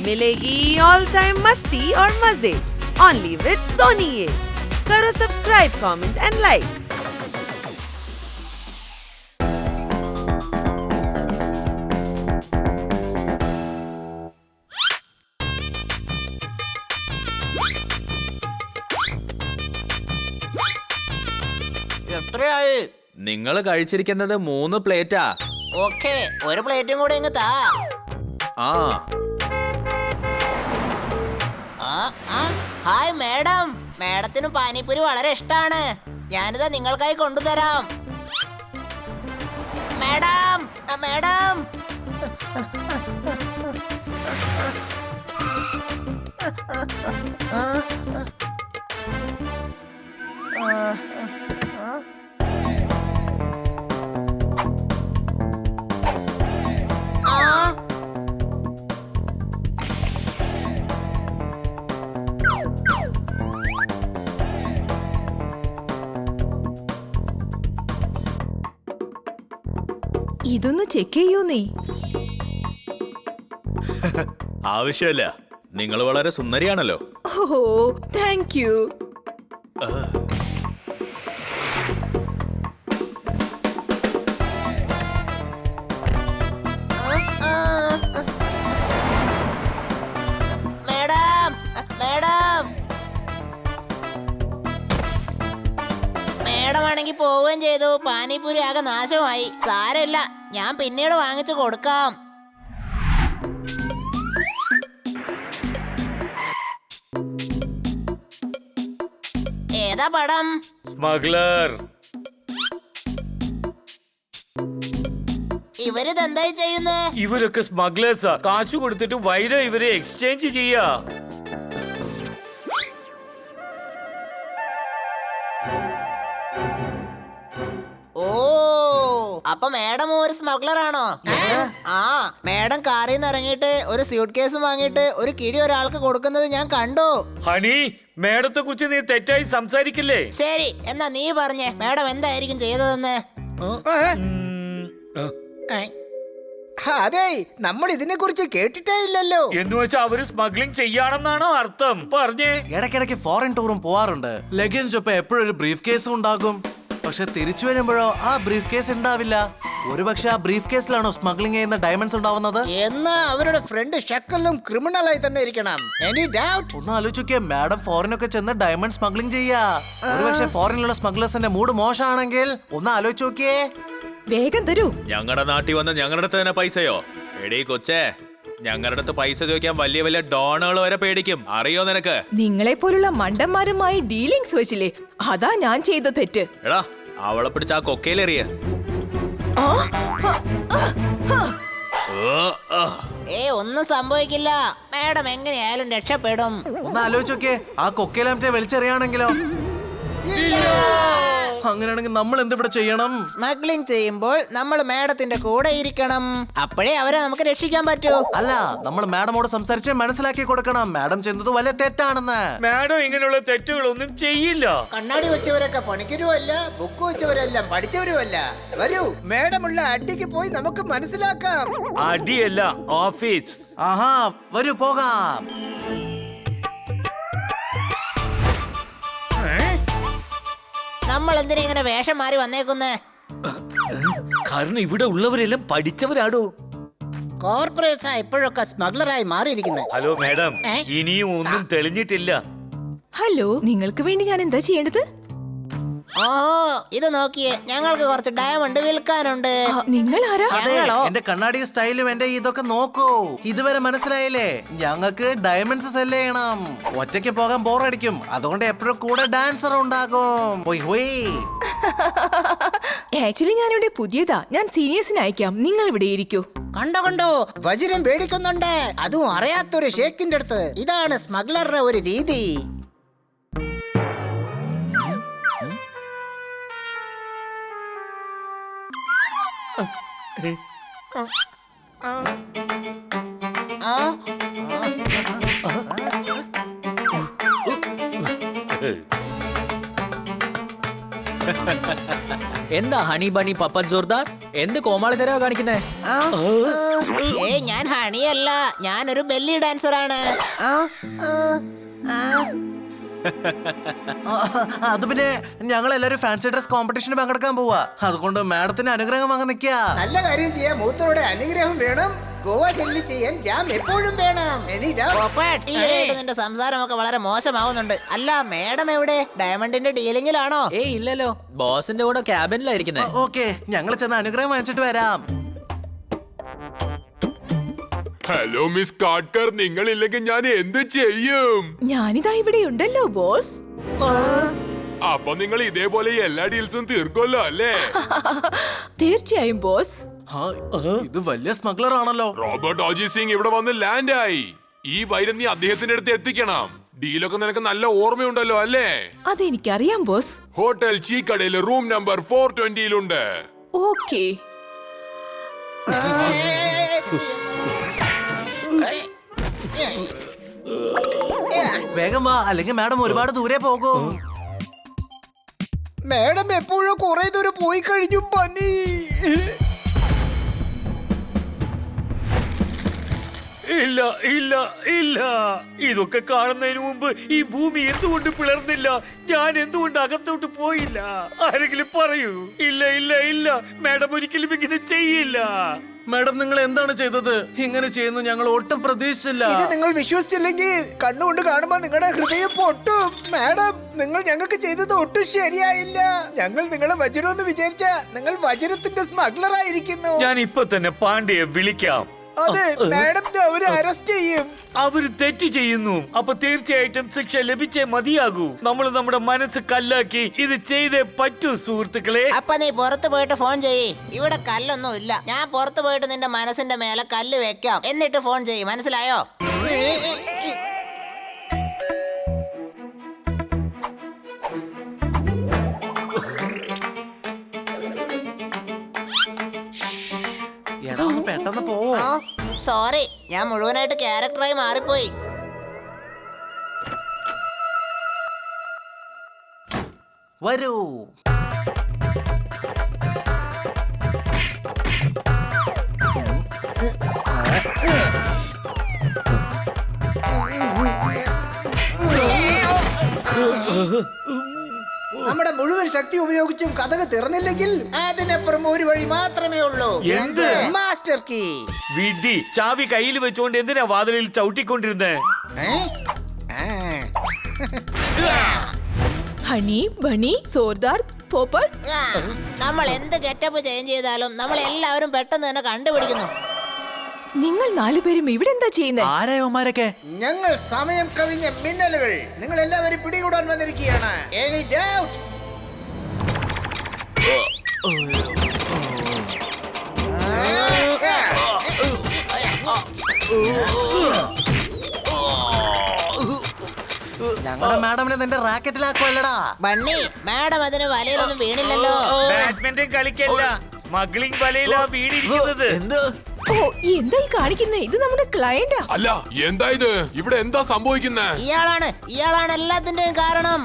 मिलेगी all time मस्ती और मजे ओनली विद सोनी ये। करो सब्सक्राइब, कमेंट एंड लाइक। എത്രയായി? നിങ്ങൾ കഴിച്ചിരിക്കുന്നത് 3 പ്ലേറ്റാ. ഓക്കേ, ഒരു പ്ലേറ്റും കൂടെ ഇങ്ങ് താ. ആ ഹായ് മാഡം, മാഡത്തിന് പാനിപ്പൂരി വളരെ ഇഷ്ടാണ്. ഞാനിതാ നിങ്ങൾക്കായി കൊണ്ടുതരാം. മാഡം മാഡം ഇതൊന്ന് ചെക്ക് ചെയ്യൂ നീ. ആവശ്യമില്ല, നിങ്ങൾ വളരെ സുന്ദരിയാണല്ലോ. Oh thank you. Madam madam madam ആണെങ്കിൽ പോവുകയും ചെയ്തു. പാനിപ്പൂരി ആകെ നാശമായി. സാരമില്ല, ഞാൻ പിന്നീട് വാങ്ങിച്ചു കൊടുക്കാം. ഏതാ പടം? സ്മഗ്ലർ. ഇവരിതെന്തായി ചെയ്യുന്നേ? ഇവരൊക്കെ സ്മഗ്ലേഴ്സാ. കാശ് കൊടുത്തിട്ട് വൈരം ഇവരെ എക്സ്ചേഞ്ച് ചെയ്യാ. ഓ, അപ്പൊ മാഡം ഒരു സ്മഗ്ലർ ആണോ? ആ, മാഡം കാറിൽ നിന്ന് ഇറങ്ങിയിട്ട് ഒരു സ്യൂട്ട് കേസും വാങ്ങിയിട്ട് ഒരു കിഴി ഒരാൾക്ക് കൊടുക്കുന്നത് ഞാൻ കണ്ടു. ഹണി, മേഡത്തെ കുറിച്ച് നീ തെറ്റായി സംസാരിക്കില്ലേ? ശരി, എന്നാ നീ പറഞ്ഞേ, മാഡം എന്തായിരിക്കും ചെയ്തതെന്ന്? അതെ, നമ്മൾ ഇതിനെ കുറിച്ച് കേട്ടിട്ടേ ഇല്ലല്ലോ. എന്ന് വെച്ചാ അവര് സ്മഗ്ലിംഗ് ചെയ്യാണെന്നാണോ അർത്ഥം? പറഞ്ഞേ. ഇടയ്ക്കിടയ്ക്ക് ഫോറിൻ ടൂറും പോവാറുണ്ട്. ലഗേജിനൊപ്പം എപ്പോഴും ഒരു ബ്രീഫ് കേസും ഉണ്ടാകും. പക്ഷെ തിരിച്ചു വരുമ്പോഴോ ആ ബ്രീഫ് കേസ് ഉണ്ടാവില്ല. ഒരുപക്ഷെ ആ ബ്രീഫ് കേസിലാണോ സ്മഗ്ലിംഗ് ചെയ്യുന്ന ഡയമണ്ട്സ് ഉണ്ടാവുന്നത്? എന്നാ അവരുടെ ഫ്രണ്ട് ഷക്കലും ക്രിമിനലായി തന്നെ ഇരിക്കണം. Any doubt? ഒന്ന് ആലോചിക്കേ, മാഡം ഫോറിനൊക്കെ ചെന്ന് ഡയമണ്ട് സ്മഗ്ലിംഗ് ചെയ്യാ. ഒരുപക്ഷെ ഫോറിനിലുള്ള സ്മഗ്ലേഴ്സിന്റെ മൂഡ് മോശമാണെങ്കിൽ ഒന്ന് ആലോചിച്ച് നോക്കിയേ. വേഗം തരൂ. ഞങ്ങളുടെ നാട്ടിൽ വന്ന് ഞങ്ങളുടെ അടുത്ത് തന്നെ പൈസയോ? എടീ കൊച്ചേ, ഞങ്ങളുടെ അടുത്ത് പൈസ ചോദിക്കാൻ വലിയ വലിയ ഡോണുകൾ വരെ പേടിക്കും. അറിയോ നിനക്ക്? നിങ്ങളെ പോലുള്ള മണ്ടന്മാരുമായി ഡീലിങ്സ് വെച്ചില്ലേ, അതാ ഞാൻ ചെയ്ത തെറ്റ്. എടാ, അവളെ പിടിച്ച് ആ കൊക്കയിലെറിയ. ഒന്നും സംഭവിക്കില്ല. മാഡം എങ്ങനെയായാലും രക്ഷപ്പെടും. ഒന്ന് ആലോചിച്ച് നോക്കിയേ, ആ കൊക്കയിലെ വലിച്ചെറിയാണെങ്കിലോ? അങ്ങനെയാണെങ്കിൽ നമ്മൾ എന്തിവിടെ ചെയ്യണം? സ്മഗ്ലിംഗ് ചെയ്യുമ്പോൾ നമ്മൾ മാഡത്തിന്റെ കൂടെ ഇരിക്കണം. അപ്പോഴേ അവരെ നമുക്ക് രക്ഷിക്കാൻ പറ്റൂ. അല്ല, നമ്മൾ മാഡമോട് സംസാരിച്ച് മനസ്സിലാക്കി കൊടുക്കണം മാഡം ചെയ്യുന്നത് വലിയ തെറ്റാണെന്ന്. മാഡം ഇങ്ങനെയുള്ള തെറ്റുകളൊന്നും ചെയ്യില്ല. കണ്ണാടി വെച്ചവരൊക്കെ പണിക്കരുമല്ല, ബുക്ക് വെച്ചവരെല്ലാം പഠിച്ചവരുമല്ല. വരൂ, മേഡമുള്ള അടിക്ക് പോയി നമുക്ക് മനസ്സിലാക്കാം. അടിയല്ല, ഓഫീസ്. ആഹാ, വരൂ പോകാം. നമ്മൾ എന്തിനാ ഇങ്ങനെ വേഷം മാറി വന്നേക്കുന്നേ? കാരണം ഇവിടെ ഉള്ളവരെല്ലാം പഠിച്ചവരാടോ. കോർപ്പറേറ്റ്സാ ഇപ്പോഴൊക്കെ സ്മഗ്ലറായി മാറിയിരിക്കുന്നത്. ഹലോ മാഡം, ഇനിയും ഒന്നും തെളിഞ്ഞിട്ടില്ല. ഹലോ, നിങ്ങൾക്ക് വേണ്ടി ഞാൻ എന്താ ചെയ്യേണ്ടത്? ഓഹോ, ഇത് നോക്കിയേ, ഞങ്ങൾക്ക് കുറച്ച് ഡയമണ്ട് വിൽക്കാനുണ്ട്. നിങ്ങൾ ആരാ? അതെ, ഞങ്ങളോ? എന്റെ കണ്ണാടി സ്റ്റൈലും എന്റെ ഇതൊക്കെ നോക്കൂ. ഇതുവരെ മനസ്സിലായില്ലേ? ഞങ്ങൾക്ക് ഡയമണ്ട്സ് സെല് ചെയ്യണം. ഒറ്റയ്ക്ക് പോകാൻ ബോറടിക്കും, അതുകൊണ്ട് എപ്പോഴും കൂടെ ഡാൻസർ ഉണ്ടാകും. ആക്ച്വലി ഞാനിവിടെ പുതിയതാ. ഞാൻ സീനിയേഴ്സിന് അയക്കാം, നിങ്ങൾ ഇവിടെ ഇരിക്കൂ. കണ്ടോ, വജ്രം പേടിക്കുന്നുണ്ട്, അതും അറിയാത്തൊരു ഷേക്കിന്റെ അടുത്ത്. ഇതാണ് സ്മഗ്ലറുടെ ഒരു രീതി. എന്താ ഹണി ബണി പപ്പൻ ജോർദാർ എന്ത് കോമാളി തരാ കാണിക്കുന്നേ? ഞാൻ ഹണിയല്ല, ഞാനൊരു ബെല്ലി ഡാൻസർ ആണ്. അത് പിന്നെ ഞങ്ങൾ എല്ലാരും ഫാൻസി ഡ്രസ് കോമ്പറ്റീഷന് പങ്കെടുക്കാൻ പോവാ. അതുകൊണ്ട് മാഡത്തിന് അനുഗ്രഹം വാങ്ങാൻ നിൽക്കാ. നല്ല കാര്യം ചെയ്യാൻ മൂത്തവരുടെ അനുഗ്രഹം വേണം. ഗോവ ജെല്ലി ചെയ്യാൻ ജാം എപ്പോഴും വേണം. ഈയിടെയായിട്ട് നിന്റെ സംസാരമൊക്കെ വളരെ മോശമാവുന്നുണ്ട്. അല്ല, മേഡം എവിടെ? ഡയമണ്ടിന്റെ ഡീലിംഗിലാണോ? ഏയ് ഇല്ലല്ലോ, ബോസിന്റെ കൂടെ ക്യാബിനിലായിരിക്കുന്നേ. ഓക്കെ, ഞങ്ങൾ ചെന്ന് അനുഗ്രഹം വാങ്ങിച്ചിട്ട് വരാം. ഹലോ മിസ് കാട്ട്കർ, നിങ്ങളില്ലെങ്കിൽ ഞാൻ എന്ത് ചെയ്യും? ഞാനിതാ ഇവിടെ ഉണ്ടല്ലോ ബോസ്. അപ്പൊ നിങ്ങൾ ഇതേപോലെ എല്ലാ ഡീൽസും തീർക്കുമല്ലോ അല്ലേ? തീർച്ചയായും ബോസ്. ഇത് വലിയ സ്മഗ്ലർ ആണല്ലോ. റോബർട്ട് ഓജി സിംഗ് ഇവിടെ വന്ന് ലാൻഡ് ആയി. ഈ വൈരം നീ അദ്ദേഹത്തിന്റെ അടുത്ത് എത്തിക്കണം. ഡീലൊക്കെ നിനക്ക് നല്ല ഓർമ്മയുണ്ടല്ലോ അല്ലേ? അതെനിക്കറിയാം ബോസ്. ഹോട്ടൽ ചീക്കടയിൽ റൂം നമ്പർ 420-ലുണ്ട്. ഓക്കേ. വേഗം വാ, അല്ലെങ്കിൽ മാഡം ഒരുപാട് ദൂരെ പോകും. മേഡം എപ്പോഴും കുറെ ദൂരം പോയി കഴിഞ്ഞു പനി. ഇല്ല ഇല്ല ഇല്ല, ഇതൊക്കെ കാണുന്നതിന് മുമ്പ് ഈ ഭൂമി എന്തുകൊണ്ട് പിളർന്നില്ല? ഞാൻ എന്തുകൊണ്ട് അകത്തോട്ട് പോയില്ല? ആരെങ്കിലും പറയൂ. ഇല്ല ഇല്ല ഇല്ല, മാഡം ഒരിക്കലും ഇങ്ങനെ ചെയ്യില്ല. മാഡം, നിങ്ങൾ എന്താണ് ചെയ്തത്? ഇങ്ങനെ ചെയ്യുന്നു ഞങ്ങൾ ഒട്ടും പ്രതീക്ഷിച്ചില്ല. ഇത് നിങ്ങൾ വിശ്വസിച്ചില്ലെങ്കിൽ കണ്ണുകൊണ്ട് കാണുമ്പോ നിങ്ങളുടെ ഹൃദയം പൊട്ടും. മാഡം, നിങ്ങൾ ഞങ്ങൾക്ക് ചെയ്തത് ഒട്ടും ശരിയായില്ല. ഞങ്ങൾ നിങ്ങളെ വജ്രമെന്ന് വിചാരിച്ച നിങ്ങൾ വജ്രത്തിന്റെ സ്മഗ്ലർ ആയിരിക്കുന്നു. ഞാൻ ഇപ്പൊ തന്നെ പാണ്ഡ്യയെ വിളിക്കാം. അതെ, മാഡം അവര് അറസ്റ്റ് ചെയ്യും. അവര് തെറ്റ് ചെയ്യുന്നു. അപ്പൊ തീർച്ചയായിട്ടും ശിക്ഷ ലഭിച്ചേ മതിയാകൂ. നമ്മൾ നമ്മുടെ മനസ്സ് കല്ലാക്കി ഇത് ചെയ്തേ പറ്റൂ സുഹൃത്തുക്കളെ. അപ്പൊ നീ പുറത്തു പോയിട്ട് ഫോൺ ചെയ്യ്. ഇവിടെ കല്ലൊന്നും ഇല്ല. ഞാൻ പുറത്തു പോയിട്ട് നിന്റെ മനസ്സിന്റെ മേലെ കല്ല് വെക്കാം, എന്നിട്ട് ഫോൺ ചെയ്യ്. മനസ്സിലായോ? എടാ, ഒന്ന് പെട്ടെന്ന് പോവോ? സോറി, ഞാൻ മുഴുവനായിട്ട് ക്യാരക്ടറായി മാറിപ്പോയി. വരൂ. നമ്മുടെ മുഴുവൻ ശക്തി ഉപയോഗിച്ചും കഥക് തുറന്നില്ലെങ്കിൽ അതിനപ്പുറം ഒരു വഴി മാത്രമേ ഉള്ളൂ. എന്ത്? Master key. വിധി. ചാവി കയ്യിൽ വെച്ചുകൊണ്ട് എന്തിനാ വാതിലിൽ ചവിട്ടിക്കൊണ്ടിരുന്നേ? ഹണി ബണി സോർദാർ പോപ്പർ. നമ്മൾ എന്ത് ഗെറ്റപ്പ് ചേഞ്ച് ചെയ്താലും നമ്മൾ എല്ലാവരും പെട്ടെന്ന് തന്നെ കണ്ടുപിടിക്കുന്നു. നിങ്ങൾ നാലുപേരും ഇവിടെ എന്താ ചെയ്യുന്നത്? ആരായവന്മാരൊക്കെ? ഞങ്ങൾ സമയം കവിഞ്ഞ മിന്നലുകൾ നിങ്ങൾ എല്ലാവരും പിടികൂടാൻ വന്നിരിക്കുകയാണ്. Any doubt? ഞങ്ങളുടെ മാഡമിനെ നിന്റെ റാക്കറ്റിലാക്കുമല്ലടാ. ബണ്ണി, മാഡം അതിന് വലയിലൊന്നും വീണില്ലല്ലോ. Badminton കളിക്കല്ല, smuggling വലയിലാ വീണിരിക്കുന്നത്. എന്ത്? ഓ, എന്താ ഈ കാണിക്കുന്നത്? ഇത് നമ്മുടെ ക്ലയന്റാ. അല്ല, എന്താ ഇത്? ഇവിടെ എന്താ സംഭവിക്കുന്നേ? ഇയാളാണ് എല്ലാത്തിന്റെയും കാരണം.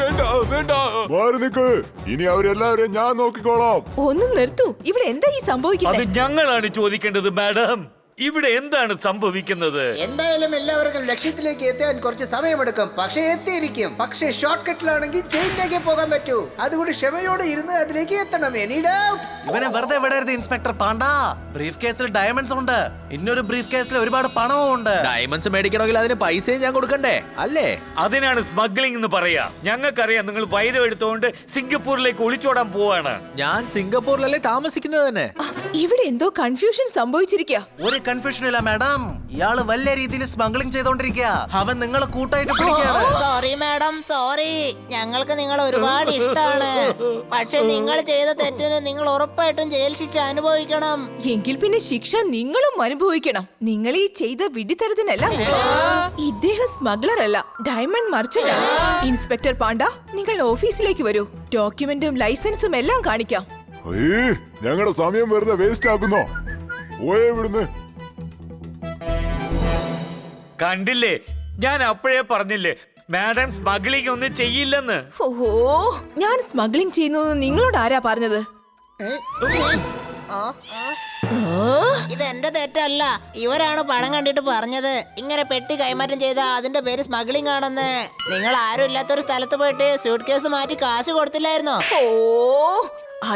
വേണ്ട വേണ്ട, മാറി നിക്ക്. ഇനി അവരെല്ലാവരും ഞാൻ നോക്കിക്കോളാം. ഒന്ന് നിർത്തൂ. ഇവിടെ എന്താ ഈ അത് സംഭവിക്കുന്നത്? ഞങ്ങളാണ് ചോദിക്കേണ്ടത് മാഡം. ഇവിടെ എന്താണ് സംഭവിക്കുന്നത്? എന്തായാലും എല്ലാവർക്കും ലക്ഷ്യത്തിലേക്ക് എത്താൻ കുറച്ച് സമയമെടുക്കും, പക്ഷേ എത്തിയിരിക്കും. പക്ഷേ ഷോർട്ട് കട്ടിലാണെങ്കിൽ ജയിലിലേക്ക് പോകാൻ പറ്റൂ. അതുകൊണ്ട് ക്ഷമയോടെ ഇരുന്ന് അതിലേക്ക് എത്തണം. Any doubt? ഇവനെ വെറുതെ വിടരുത് ഇൻസ്പെക്ടർ പാണ്ട. ബ്രീഫ് കേസിൽ ഡയമണ്ട്സ് ഉണ്ട്. ഇന്നൊരു ബ്രീഫ് കേസിൽ ഒരുപാട് പണവും ഉണ്ട്. ഡയമണ്ട്സ് മേടിക്കണമെങ്കിൽ അതിന് പൈസയും ഞാൻ കൊടുക്കണ്ടേ അല്ലേ? അതിനാണ് സ്മഗ്ലിംഗ് എന്ന് പറയാ. ഞങ്ങൾക്കറിയാം നിങ്ങൾ വൈരം എടുത്തുകൊണ്ട് സിംഗപ്പൂരിലേക്ക് ഒളിച്ചോടാൻ പോവാണ്. ഞാൻ സിംഗപ്പൂരിലല്ലേ താമസിക്കുന്നത് തന്നെ. ഇവിടെ എന്തോ കൺഫ്യൂഷൻ സംഭവിച്ചിരിക്കുക. ഒരു കൺഫ്യൂഷൻ ഇല്ല മാഡം. ഇയാള് വലിയ രീതിയിൽ സ്മഗ്ലിംഗ് ചെയ്തോണ്ടിരിക്കുക. അവൻ നിങ്ങളെ കൂട്ടായിട്ട് പിടിക്കാണ്. Sorry madam, sorry. ഞങ്ങൾക്ക് നിങ്ങളെ ഒരുപാട് ഇഷ്ടമാണ്. പക്ഷെ നിങ്ങൾ ചെയ്ത തെറ്റിന് നിങ്ങൾ ഉറപ്പായിട്ടും ജയിൽ ശിക്ഷ അനുഭവിക്കണം. എങ്കിൽ പിന്നെ ശിക്ഷ നിങ്ങളും അനുഭവിക്കണം. നിങ്ങൾ ഈ ചെയ്ത വിഡിത്തരത്തിനല്ല. ഇദ്ദേഹം സ്മഗ്ലർ അല്ല, ഡയമണ്ട് മർച്ചന്റ് ആണ്. ഇൻസ്പെക്ടർ പാണ്ഡ, നിങ്ങൾ ഓഫീസിലേക്ക് വരൂ. ഡോക്യുമെന്റും ലൈസൻസും എല്ലാം കാണിക്കാം. ഞങ്ങളുടെ സമയം വെറുതെ വേസ്റ്റ് ആക്കുന്നോ? പോയേ ഇവിടുന്ന്. കണ്ടില്ലേ, ഞാൻ അപ്പോഴേ പറഞ്ഞില്ലേ മാഡം സ്മഗ്ലിംഗ് ഒന്നും ചെയ്യില്ലെന്ന്. ഓഹോ, ഞാൻ സ്മഗ്ലിംഗ് ചെയ്യുന്നു നിങ്ങളോട് ആരാ പറഞ്ഞത്? ഇത് എന്റെ തെറ്റല്ല. ഇവരാണ് പണം കണ്ടിട്ട് പറഞ്ഞത് ഇങ്ങനെ പെട്ടി കൈമാറ്റം ചെയ്ത അതിന്റെ പേര് സ്മഗ്ലിംഗ് ആണെന്ന്. നിങ്ങൾ ആരും ഇല്ലാത്തൊരു സ്ഥലത്ത് പോയിട്ട് സ്യൂട്ട് കേസ് മാറ്റി കാശ് കൊടുത്തില്ലായിരുന്നോ? ഓ,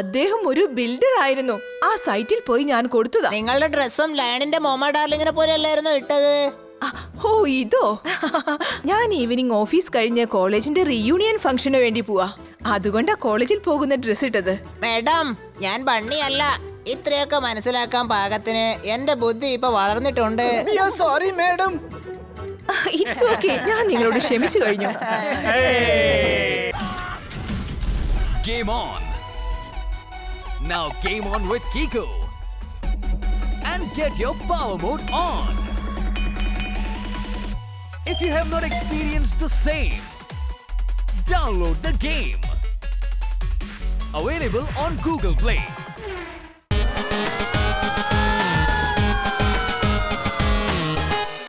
അദ്ദേഹം ഒരു ബിൽഡർ ആയിരുന്നു. ആ സൈറ്റിൽ പോയി ഞാൻ കൊടുത്തതാ. നിങ്ങളുടെ ഡ്രസ്സും ലയണിന്റെ മോമ ഡാർലിങ്ങിനെ പോലെ അല്ലായിരുന്നോ ഇട്ടത്? ഓ, ഇതോ? ഞാൻ ഈവനിങ് ഓഫീസ് കഴിഞ്ഞ് കോളേജിന്റെ റീയൂണിയൻ ഫംഗ്ഷന് വേണ്ടി പോവാ. അതുകൊണ്ടാ കോളേജിൽ പോകുന്ന ഡ്രസ് ഇട്ടത്. മേഡം, ഞാൻ ബണ്ണിയല്ല. ഇത്രയൊക്കെ മനസ്സിലാക്കാൻ പാകത്തിന് എന്റെ ബുദ്ധി ഇപ്പൊ വളർന്നിട്ടുണ്ട്. Sorry madam. ഇറ്റ്സ് ഓക്കേ, ഞാൻ നിങ്ങളോട് ക്ഷമിച്ചു കഴിഞ്ഞു. Game on. Now game on with Kiko. And get your power mode on. If you have not experienced the same, download the game. Available on Google Play.